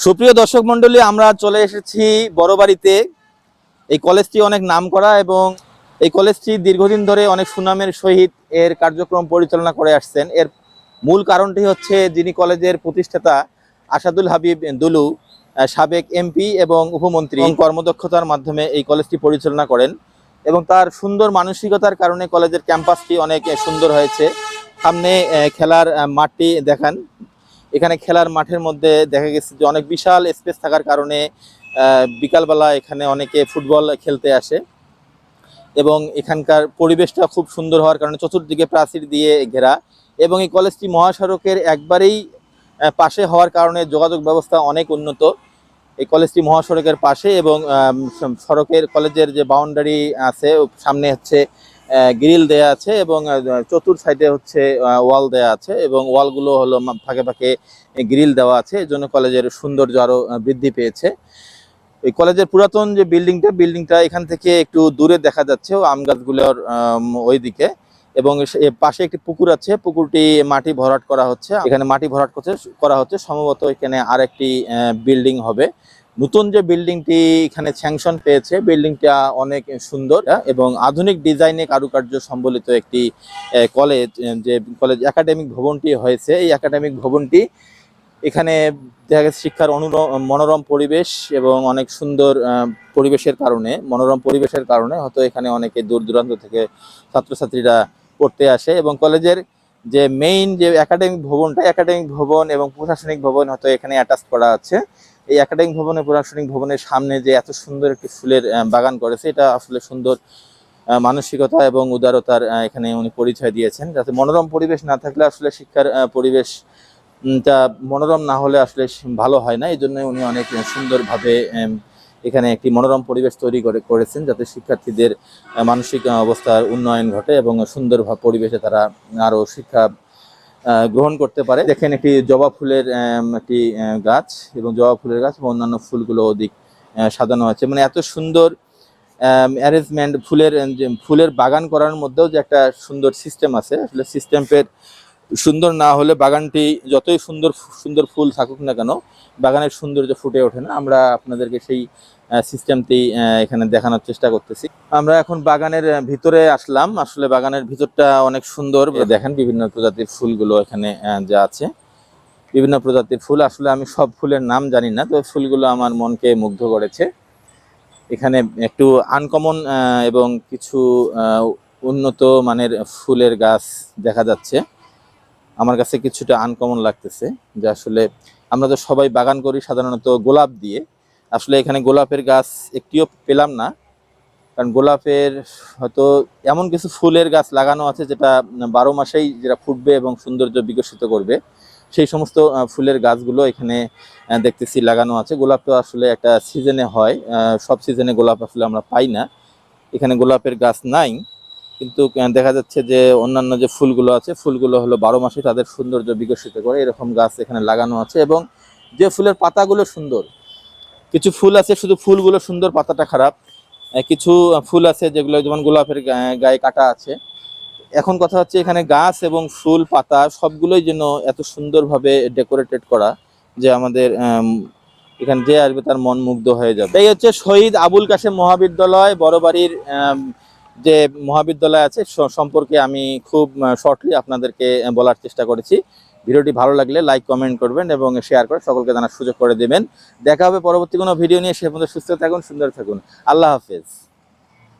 সুপ্রিয় দর্শক মণ্ডলী, আমরা চলে এসেছি বড়বাড়িতে। এই কলেজটি অনেক নামকরা এবং এই কলেজটি দীর্ঘদিন ধরে অনেক সুনামের সহিত এর কার্যক্রম পরিচালনা করে আসছেন। এর মূল কারণটি হচ্ছে যিনি কলেজের প্রতিষ্ঠাতা আসাদুল হাবিব দুলু, সাবেক এমপি এবং উপমন্ত্রী, কর্মদক্ষতার মাধ্যমে এই কলেজটি পরিচালনা করেন এবং তার সুন্দর মানসিকতার কারণে কলেজের ক্যাম্পাসটি অনেক সুন্দর হয়েছে। সামনে খেলার মাঠটি দেখান। এখানে খেলার মাঠের মধ্যে দেখা গেছে যে অনেক বিশাল স্পেস থাকার কারণে বিকালবেলা এখানে অনেকে ফুটবল খেলতে আসে এবং এখানকার পরিবেশটা খুব সুন্দর হওয়ার কারণে চতুর্দিকে প্রাচীর দিয়ে ঘেরা এবং এই কলেজটি মহাসড়কের একবারেই পাশে হওয়ার কারণে যোগাযোগ ব্যবস্থা অনেক উন্নত। এই কলেজটি মহাসড়কের পাশে এবং সড়কের কলেজের যে বাউন্ডারি আছে সামনে হচ্ছে গ্রিল দেয়া আছে এবং চতুর সাইডে হচ্ছে ওয়াল দেয়া আছে এবং ওয়ালগুলো হলো ফাঁকে ফাঁকে গ্রিল দেওয়া আছে। এই জন্য কলেজের সৌন্দর্য আরো বৃদ্ধি পেয়েছে। এই কলেজের পুরাতন যে বিল্ডিংটা এখান থেকে একটু দূরে দেখা যাচ্ছে আম গাছগুলোর ওইদিকে এবং পাশে একটি পুকুর আছে, পুকুরটি মাটি ভরাট করা হচ্ছে। এখানে মাটি ভরাট করা হচ্ছে সম্ভবত এখানে আরেকটি বিল্ডিং হবে। নতুন যে বিল্ডিংটি এখানে স্যাংশন পেয়েছে, বিল্ডিংটা অনেক সুন্দর এবং আধুনিক ডিজাইনে কারুকার্য সম্বলিত একটি কলেজ। যে কলেজ একাডেমিক ভবনটি হয়েছে, এই একাডেমিক ভবনটি এখানে দেখা গেছে শিক্ষার মনোরম পরিবেশ এবং অনেক সুন্দর মনোরম পরিবেশের কারণে হয়তো এখানে অনেকে দূর দূরান্ত থেকে ছাত্রছাত্রীরা পড়তে আসে এবং কলেজের যে মেইন যে একাডেমিক ভবন এবং প্রশাসনিক ভবন হয়তো এখানে অ্যাটাচ করা আছে। এই একাডেমিক ভবনে প্রশাসনিক ভবনের সামনে যে এত সুন্দর একটি ফুলের বাগান করেছে, এটা আসলে সুন্দর মানসিকতা এবং উদারতার এখানে উনি পরিচয় দিয়েছেন। যাতে মনোরম পরিবেশ না থাকলে আসলে শিক্ষার পরিবেশ তা মনোরম না হলে আসলে ভালো হয় না। এই জন্য উনি অনেক সুন্দরভাবে এখানে একটি মনোরম পরিবেশ তৈরি করেছেন যাতে শিক্ষার্থীদের মানসিক অবস্থার উন্নয়ন ঘটে এবং সুন্দর পরিবেশে তারা আরো শিক্ষা গ্রহণ করতে পারে। দেখেন একটি জবা ফুলের একটি গাছ এবং জবা ফুলের গাছ এবং অন্যান্য ফুলগুলো অধিক সাজানো আছে। মানে এত সুন্দর অ্যারেঞ্জমেন্ট, ফুলের বাগান করার মধ্যেও যে একটা সুন্দর সিস্টেম আছে। আসলে সিস্টেমের সুন্দর না হলে বাগানটি যতই সুন্দর ফুল থাকুক না কেন বাগানের সৌন্দর্য ফুটে ওঠে না। আমরা আপনাদেরকে সেই সিস্টেমটি এখানে দেখানোর চেষ্টা করতেছি। আমরা এখন বাগানের ভিতরে আসলাম। আসলে বাগানের ভিতরটা অনেক সুন্দর। দেখেন বিভিন্ন প্রজাতির ফুলগুলো এখানে যা আছে, বিভিন্ন প্রজাতির ফুল। আসলে আমি সব ফুলের নাম জানি না, তো ফুলগুলো আমার মনকে মুগ্ধ করেছে। এখানে একটু আনকমন এবং কিছু উন্নত মানের ফুলের গাছ দেখা যাচ্ছে। আমার কাছে কিছুটা আনকমন লাগতেছে যে আসলে আমরা তো সবাই বাগান করি সাধারণত গোলাপ দিয়ে, আসলে এখানে গোলাপের গাছ একটিও পেলাম না। কারণ গোলাপের হয়তো এমন কিছু ফুলের গাছ লাগানো আছে যেটা 12 মাসেই যেটা ফুটবে এবং সৌন্দর্য বিকশিত করবে, সেই সমস্ত ফুলের গাছগুলো এখানে দেখতেছি লাগানো আছে। গোলাপ তো আসলে একটা সিজনে হয়, সব সিজনে গোলাপ আসলে আমরা পাই না। এখানে গোলাপের গাছ নাই, কিন্তু দেখা যাচ্ছে যে অন্যান্য যে ফুলগুলো আছে ফুলগুলো হলো 12 মাসে তাদের সৌন্দর্য বিকশিত করে, এরকম গাছ এখানে লাগানো আছে। এবং যে ফুলের পাতাগুলো সুন্দর, কিছু ফুল আছে শুধু ফুলগুলো সুন্দর, পাতাটা খারাপ। কিছু ফুল আছে যেগুলো যেমন গোলাপের গায়ে কাটা আছে। এখন কথা হচ্ছে এখানে গাছ এবং ফুল পাতা সবগুলোই যেন এত সুন্দরভাবে ডেকোরেটেড করা যে আমাদের এখানে যে আসবে তার মন মুগ্ধ হয়ে যাবে। এই হচ্ছে শহীদ আবুল কাশেম মহাবিদ্যালয় বড়বাড়ির। যে মহাবিদ্যালয় আছে সম্পর্কে আমি খুব শর্টলি আপনাদেরকে বলার চেষ্টা করেছি। ভিডিওটি ভালো লাগলে লাইক কমেন্ট করবেন এবং শেয়ার করে সকলকে জানার সুযোগ করে দেবেন। দেখা হবে পরবর্তী কোনো ভিডিও নিয়ে। সে পর্যন্ত সুস্থ থাকুন, সুন্দর থাকুন। আল্লাহ হাফেজ।